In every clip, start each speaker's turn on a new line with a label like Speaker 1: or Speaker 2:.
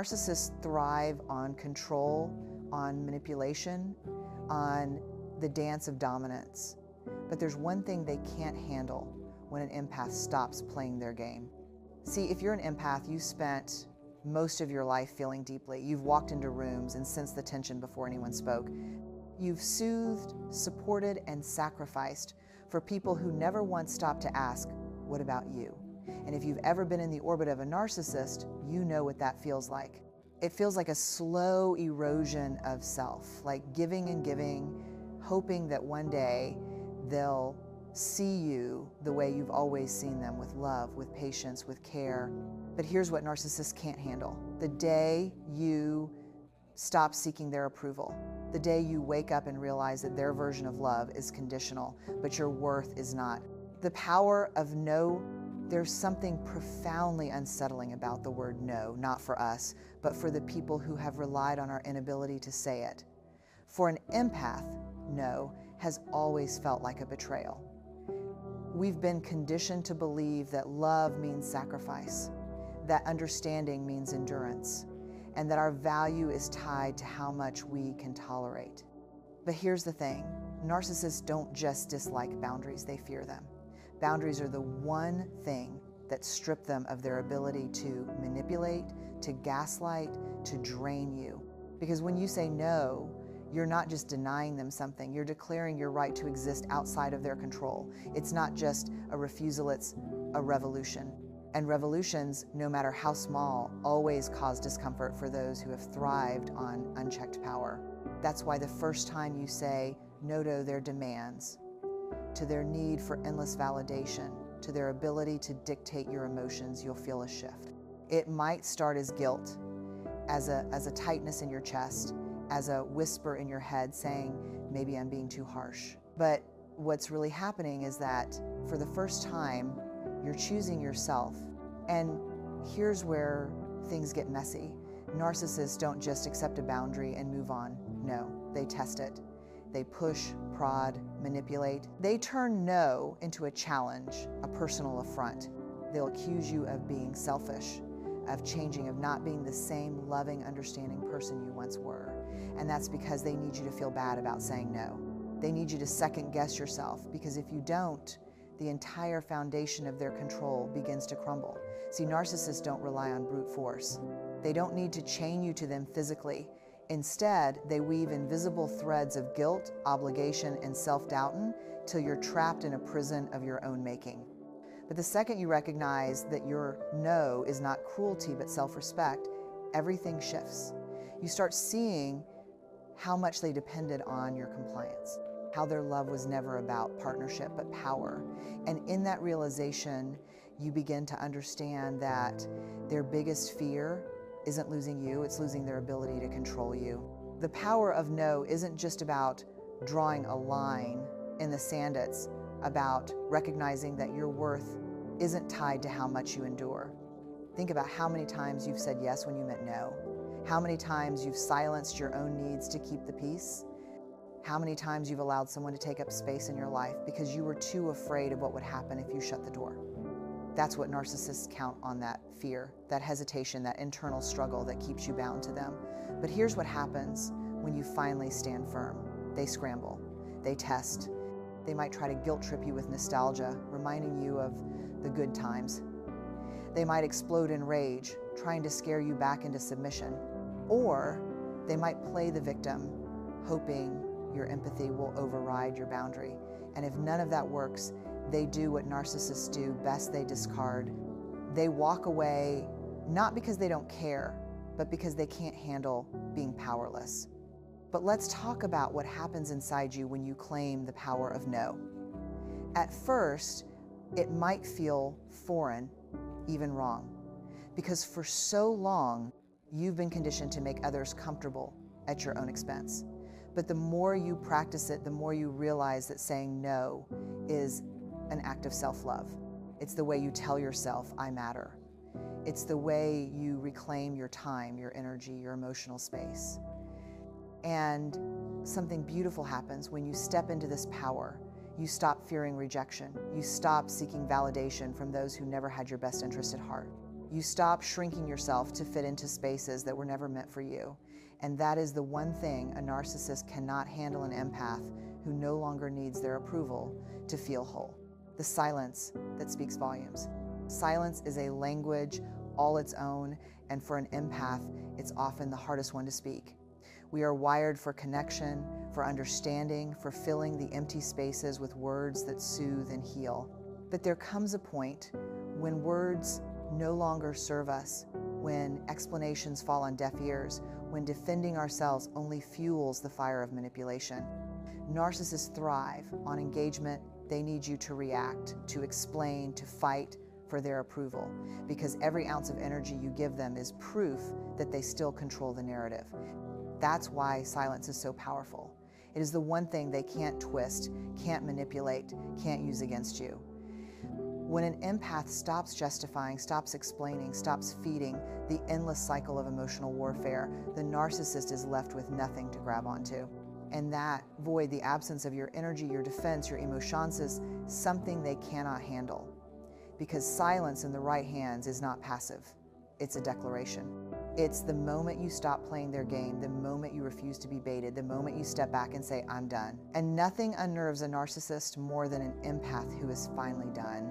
Speaker 1: Narcissists thrive on control, on manipulation, on the dance of dominance. But there's one thing they can't handle when an empath stops playing their game. See, if you're an empath, you spent most of your life feeling deeply. You've walked into rooms and sensed the tension before anyone spoke. You've soothed, supported, and sacrificed for people who never once stopped to ask, what about you? And if you've ever been in the orbit of a narcissist, you know what that feels like. It feels like a slow erosion of self, like giving and giving, hoping that one day they'll see you the way you've always seen them, with love, with patience, with care. But here's what narcissists can't handle. The day you stop seeking their approval, the day you wake up and realize that their version of love is conditional, but your worth is not. The power of no. There's something profoundly unsettling about the word no, not for us, but for the people who have relied on our inability to say it. For an empath, no has always felt like a betrayal. We've been conditioned to believe that love means sacrifice, that understanding means endurance, and that our value is tied to how much we can tolerate. But here's the thing, narcissists don't just dislike boundaries, they fear them. Boundaries are the one thing that strip them of their ability to manipulate, to gaslight, to drain you. Because when you say no, you're not just denying them something, you're declaring your right to exist outside of their control. It's not just a refusal, it's a revolution. And revolutions, no matter how small, always cause discomfort for those who have thrived on unchecked power. That's why the first time you say no to their demands, to their need for endless validation, to their ability to dictate your emotions, you'll feel a shift. It might start as guilt, as a tightness in your chest, as a whisper in your head saying, maybe I'm being too harsh. But what's really happening is that for the first time, you're choosing yourself. And here's where things get messy. Narcissists don't just accept a boundary and move on. No, they test it. They push, prod, manipulate. They turn no into a challenge, a personal affront. They'll accuse you of being selfish, of changing, of not being the same loving, understanding person you once were. And that's because they need you to feel bad about saying no. They need you to second guess yourself, because if you don't, the entire foundation of their control begins to crumble. See, narcissists don't rely on brute force. They don't need to chain you to them physically. Instead, they weave invisible threads of guilt, obligation, and self-doubting till you're trapped in a prison of your own making. But the second you recognize that your no is not cruelty but self-respect, everything shifts. You start seeing how much they depended on your compliance, how their love was never about partnership but power. And in that realization, you begin to understand that their biggest fear isn't losing you, it's losing their ability to control you. The power of no isn't just about drawing a line in the sand, it's about recognizing that your worth isn't tied to how much you endure. Think about how many times you've said yes when you meant no, how many times you've silenced your own needs to keep the peace, how many times you've allowed someone to take up space in your life because you were too afraid of what would happen if you shut the door. That's what narcissists count on, that fear, that hesitation, that internal struggle that keeps you bound to them. But here's what happens when you finally stand firm. They scramble, they test. They might try to guilt trip you with nostalgia, reminding you of the good times. They might explode in rage, trying to scare you back into submission. Or they might play the victim, hoping your empathy will override your boundary. And if none of that works, they do what narcissists do best, they discard. They walk away, not because they don't care, but because they can't handle being powerless. But let's talk about what happens inside you when you claim the power of no. At first, it might feel foreign, even wrong, because for so long, you've been conditioned to make others comfortable at your own expense. But the more you practice it, the more you realize that saying no is an act of self-love. It's the way you tell yourself, I matter. It's the way you reclaim your time, your energy, your emotional space. And something beautiful happens when you step into this power. You stop fearing rejection. You stop seeking validation from those who never had your best interest at heart. You stop shrinking yourself to fit into spaces that were never meant for you. And that is the one thing a narcissist cannot handle an empath who no longer needs their approval to feel whole. The silence that speaks volumes. Silence is a language all its own, and for an empath, it's often the hardest one to speak. We are wired for connection, for understanding, for filling the empty spaces with words that soothe and heal. But there comes a point when words no longer serve us, when explanations fall on deaf ears, when defending ourselves only fuels the fire of manipulation. Narcissists thrive on engagement. They need you to react, to explain, to fight for their approval, because every ounce of energy you give them is proof that they still control the narrative. That's why silence is so powerful. It is the one thing they can't twist, can't manipulate, can't use against you. When an empath stops justifying, stops explaining, stops feeding the endless cycle of emotional warfare, the narcissist is left with nothing to grab onto. And that void, the absence of your energy, your defense, your emotions, is something they cannot handle. Because silence in the right hands is not passive, it's a declaration. It's the moment you stop playing their game, the moment you refuse to be baited, the moment you step back and say, I'm done. And nothing unnerves a narcissist more than an empath who is finally done.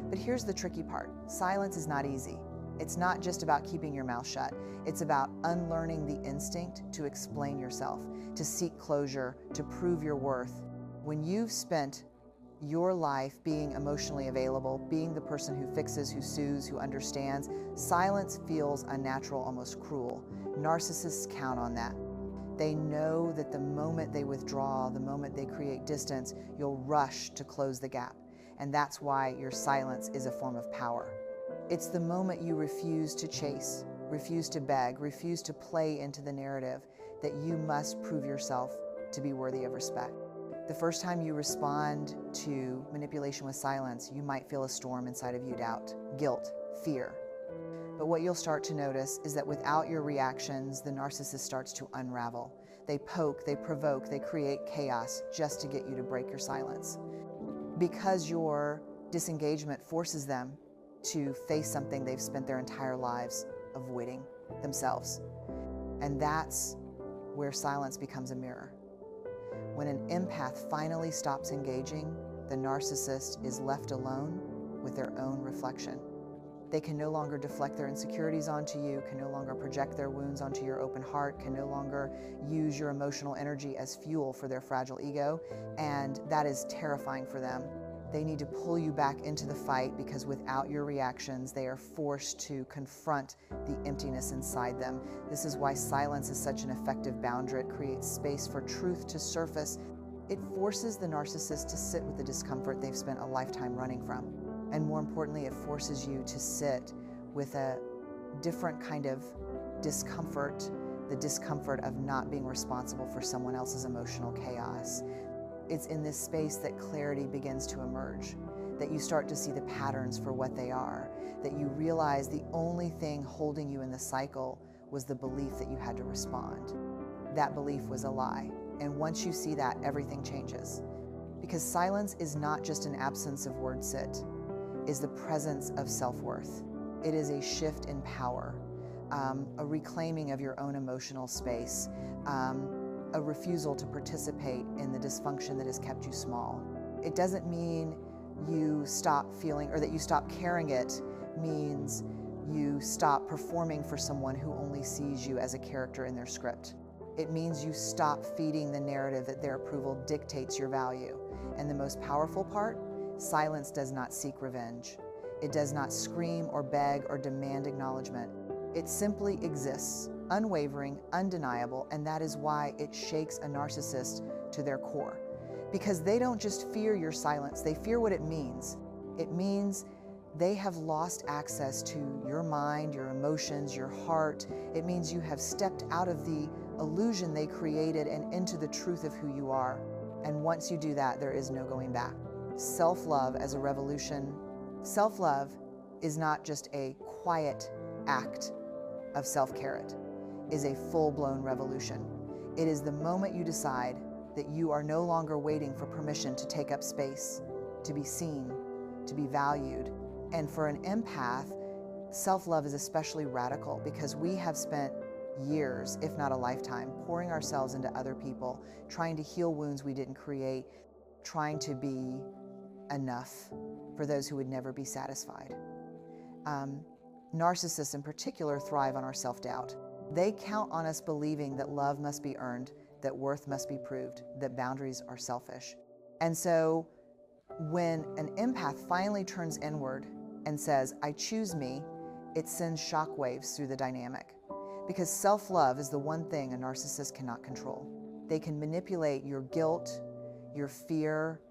Speaker 1: But here's the tricky part. Silence is not easy. It's not just about keeping your mouth shut. It's about unlearning the instinct to explain yourself, to seek closure, to prove your worth. When you've spent your life being emotionally available, being the person who fixes, who soothes, who understands, silence feels unnatural, almost cruel. Narcissists count on that. They know that the moment they withdraw, the moment they create distance, you'll rush to close the gap. And that's why your silence is a form of power. It's the moment you refuse to chase, refuse to beg, refuse to play into the narrative that you must prove yourself to be worthy of respect. The first time you respond to manipulation with silence, you might feel a storm inside of you: doubt, guilt, fear. But what you'll start to notice is that without your reactions, the narcissist starts to unravel. They poke, they provoke, they create chaos just to get you to break your silence. Because your disengagement forces them to face something they've spent their entire lives avoiding themselves. And that's where silence becomes a mirror. When an empath finally stops engaging, the narcissist is left alone with their own reflection. They can no longer deflect their insecurities onto you, can no longer project their wounds onto your open heart, can no longer use your emotional energy as fuel for their fragile ego, and that is terrifying for them. They need to pull you back into the fight because without your reactions, they are forced to confront the emptiness inside them. This is why silence is such an effective boundary. It creates space for truth to surface. It forces the narcissist to sit with the discomfort they've spent a lifetime running from. And more importantly, it forces you to sit with a different kind of discomfort, the discomfort of not being responsible for someone else's emotional chaos. It's in this space that clarity begins to emerge, that you start to see the patterns for what they are, that you realize the only thing holding you in the cycle was the belief that you had to respond. That belief was a lie. And once you see that, everything changes. Because silence is not just an absence of word sit, is the presence of self-worth. It is a shift in power, a reclaiming of your own emotional space, a refusal to participate in the dysfunction that has kept you small. It doesn't mean you stop feeling or that you stop caring. It means you stop performing for someone who only sees you as a character in their script. It means you stop feeding the narrative that their approval dictates your value. And the most powerful part, silence does not seek revenge. It does not scream or beg or demand acknowledgement. It simply exists, unwavering, undeniable, and that is why it shakes a narcissist to their core. Because they don't just fear your silence, they fear what it means. It means they have lost access to your mind, your emotions, your heart. It means you have stepped out of the illusion they created and into the truth of who you are. And once you do that, there is no going back. Self-love as a revolution. Self-love is not just a quiet act of self-care. It is a full-blown revolution. It is the moment you decide that you are no longer waiting for permission to take up space, to be seen, to be valued. And for an empath, Self-love is especially radical because we have spent years, if not a lifetime, pouring ourselves into other people, trying to heal wounds we didn't create, trying to be enough for those who would never be satisfied. Narcissists in particular thrive on our self-doubt. They count on us believing that love must be earned, that worth must be proved, that boundaries are selfish. And so when an empath finally turns inward and says, I choose me, it sends shockwaves through the dynamic. Because self-love is the one thing a narcissist cannot control. They can manipulate your guilt, your fear,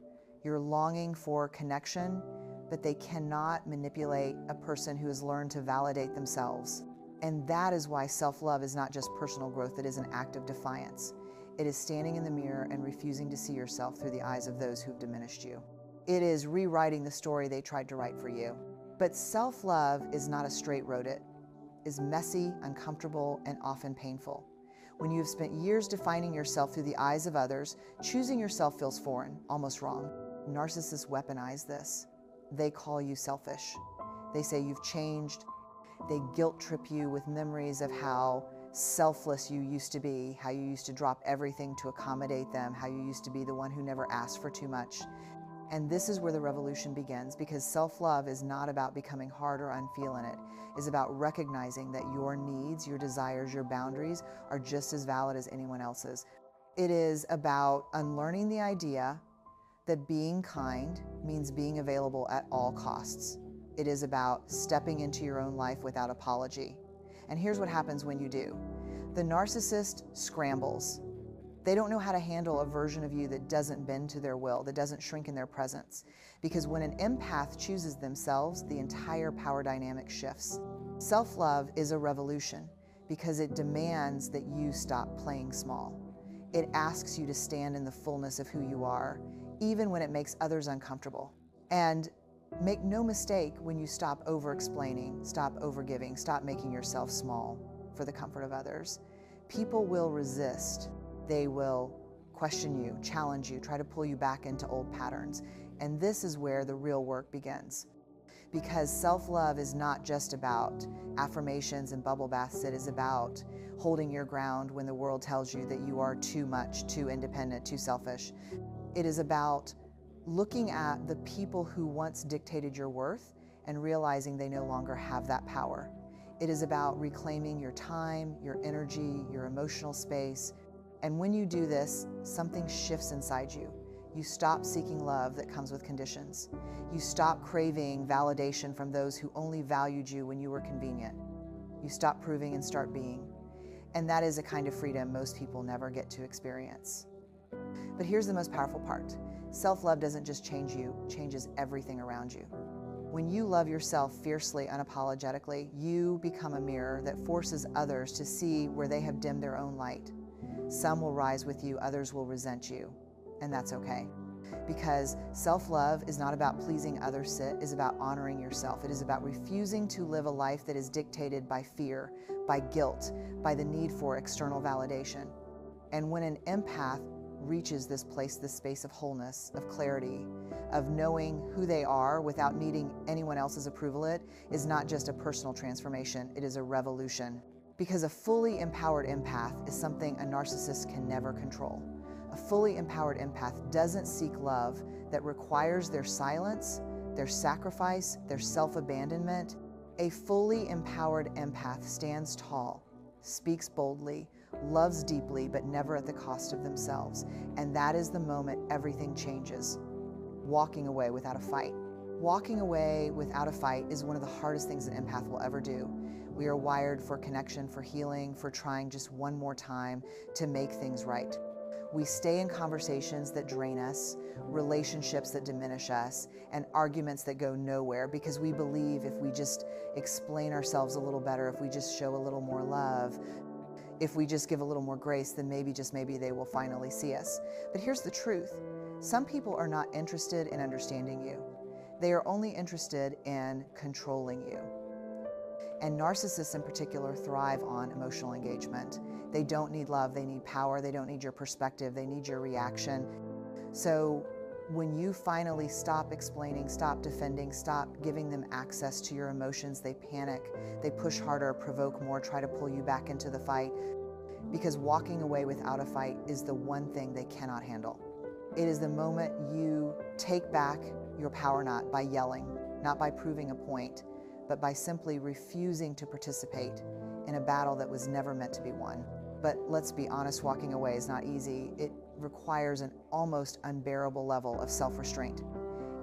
Speaker 1: your longing for connection, but they cannot manipulate a person who has learned to validate themselves. And that is why self-love is not just personal growth, it is an act of defiance. It is standing in the mirror and refusing to see yourself through the eyes of those who've diminished you. It is rewriting the story they tried to write for you. But self-love is not a straight road. It is messy, uncomfortable, and often painful. When you have spent years defining yourself through the eyes of others, choosing yourself feels foreign, almost wrong. Narcissists weaponize this. They call you selfish. They say you've changed. They guilt trip you with memories of how selfless you used to be, how you used to drop everything to accommodate them, how you used to be the one who never asked for too much. And this is where the revolution begins, because self-love is not about becoming hard or unfeeling it. It's about recognizing that your needs, your desires, your boundaries are just as valid as anyone else's. It is about unlearning the idea that being kind means being available at all costs. It is about stepping into your own life without apology. And here's what happens when you do. The narcissist scrambles. They don't know how to handle a version of you that doesn't bend to their will, that doesn't shrink in their presence. Because when an empath chooses themselves, the entire power dynamic shifts. Self-love is a revolution because it demands that you stop playing small. It asks you to stand in the fullness of who you are, even when it makes others uncomfortable. And make no mistake when you stop over-explaining, stop over-giving, stop making yourself small for the comfort of others. People will resist. They will question you, challenge you, try to pull you back into old patterns. And this is where the real work begins. Because self-love is not just about affirmations and bubble baths. It is about holding your ground when the world tells you that you are too much, too independent, too selfish. It is about looking at the people who once dictated your worth and realizing they no longer have that power. It is about reclaiming your time, your energy, your emotional space. And when you do this, something shifts inside you. You stop seeking love that comes with conditions. You stop craving validation from those who only valued you when you were convenient. You stop proving and start being. And that is a kind of freedom most people never get to experience. But here's the most powerful part. Self-love doesn't just change you, it changes everything around you. When you love yourself fiercely, unapologetically, you become a mirror that forces others to see where they have dimmed their own light. Some will rise with you, others will resent you, and that's okay. Because self-love is not about pleasing others, it is about honoring yourself. It is about refusing to live a life that is dictated by fear, by guilt, by the need for external validation. And when an empath reaches this place, this space of wholeness, of clarity, of knowing who they are without needing anyone else's approval, it is not just a personal transformation, it is a revolution. Because a fully empowered empath is something a narcissist can never control. A fully empowered empath doesn't seek love that requires their silence, their sacrifice, their self-abandonment. A fully empowered empath stands tall, speaks boldly, loves deeply, but never at the cost of themselves. And that is the moment everything changes. Walking away without a fight. Walking away without a fight is one of the hardest things an empath will ever do. We are wired for connection, for healing, for trying just one more time to make things right. We stay in conversations that drain us, relationships that diminish us, and arguments that go nowhere because we believe if we just explain ourselves a little better, if we just show a little more love, if we just give a little more grace, then maybe, just maybe, they will finally see us. But here's the truth. Some people are not interested in understanding you. They are only interested in controlling you. And narcissists in particular thrive on emotional engagement. They don't need love, they need power, they don't need your perspective, they need your reaction. So When you finally stop explaining, stop defending, stop giving them access to your emotions, they panic, they push harder, provoke more, try to pull you back into the fight, because walking away without a fight is the one thing they cannot handle. It is the moment you take back your power knot by yelling, not by proving a point, but by simply refusing to participate in a battle that was never meant to be won. But let's be honest, walking away is not easy. It requires an almost unbearable level of self-restraint.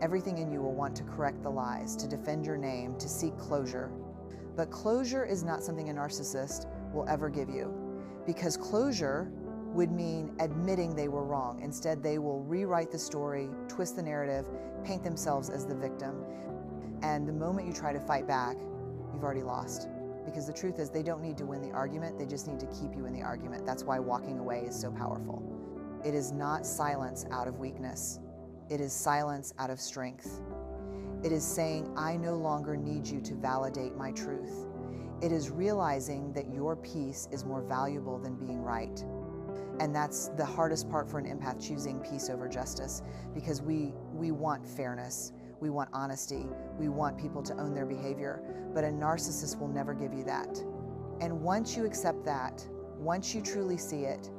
Speaker 1: Everything in you will want to correct the lies, to defend your name, to seek closure. But closure is not something a narcissist will ever give you, because closure would mean admitting they were wrong. Instead, they will rewrite the story, twist the narrative, paint themselves as the victim. And the moment you try to fight back, you've already lost. Because the truth is, they don't need to win the argument, they just need to keep you in the argument. That's why walking away is so powerful. It is not silence out of weakness. It is silence out of strength. It is saying, I no longer need you to validate my truth. It is realizing that your peace is more valuable than being right. And that's the hardest part for an empath, choosing peace over justice, because we want fairness. We want honesty. We want people to own their behavior, but a narcissist will never give you that. And once you accept that, once you truly see it,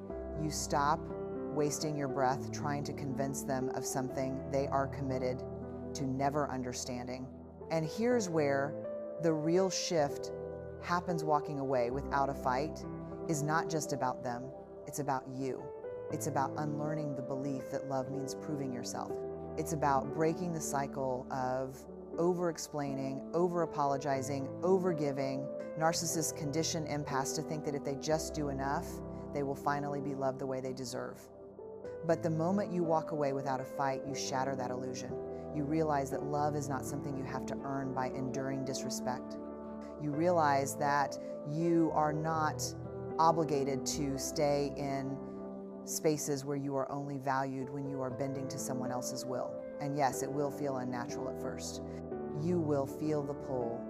Speaker 1: you stop wasting your breath trying to convince them of something they are committed to never understanding. And here's where the real shift happens. Walking away without a fight is not just about them, it's about you. It's about unlearning the belief that love means proving yourself. It's about breaking the cycle of over-explaining, over-apologizing, over-giving. Narcissists condition empaths to think that if they just do enough, they will finally be loved the way they deserve. But the moment you walk away without a fight, you shatter that illusion. You realize that love is not something you have to earn by enduring disrespect. You realize that you are not obligated to stay in spaces where you are only valued when you are bending to someone else's will. And yes, it will feel unnatural at first. You will feel the pull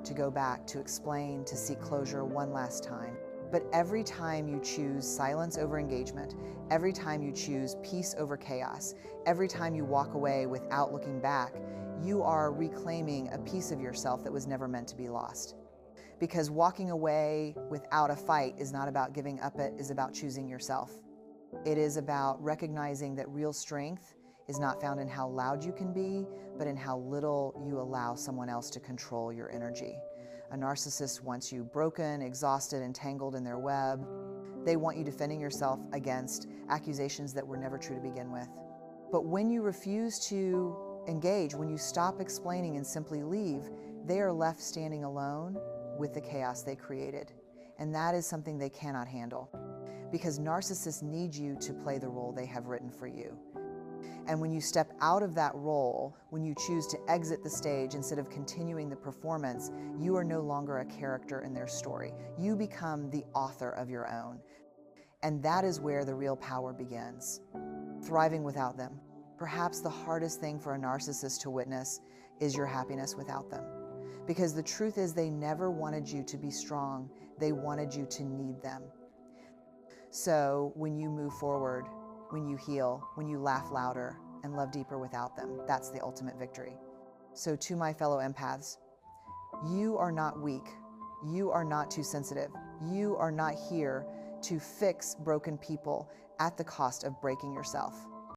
Speaker 1: to go back, to explain, to seek closure one last time. But every time you choose silence over engagement, every time you choose peace over chaos, every time you walk away without looking back, you are reclaiming a piece of yourself that was never meant to be lost. Because walking away without a fight is not about giving up, it is about choosing yourself. It is about recognizing that real strength is not found in how loud you can be, but in how little you allow someone else to control your energy. A narcissist wants you broken, exhausted, entangled in their web. They want you defending yourself against accusations that were never true to begin with. But when you refuse to engage, when you stop explaining and simply leave, they are left standing alone with the chaos they created. And that is something they cannot handle, because narcissists need you to play the role they have written for you. And when you step out of that role, when you choose to exit the stage instead of continuing the performance, you are no longer a character in their story. You become the author of your own. And that is where the real power begins. Thriving without them. Perhaps the hardest thing for a narcissist to witness is your happiness without them. Because the truth is, they never wanted you to be strong. They wanted you to need them. So when you move forward, when you heal, when you laugh louder and love deeper without them, that's the ultimate victory. So to my fellow empaths, you are not weak. You are not too sensitive. You are not here to fix broken people at the cost of breaking yourself.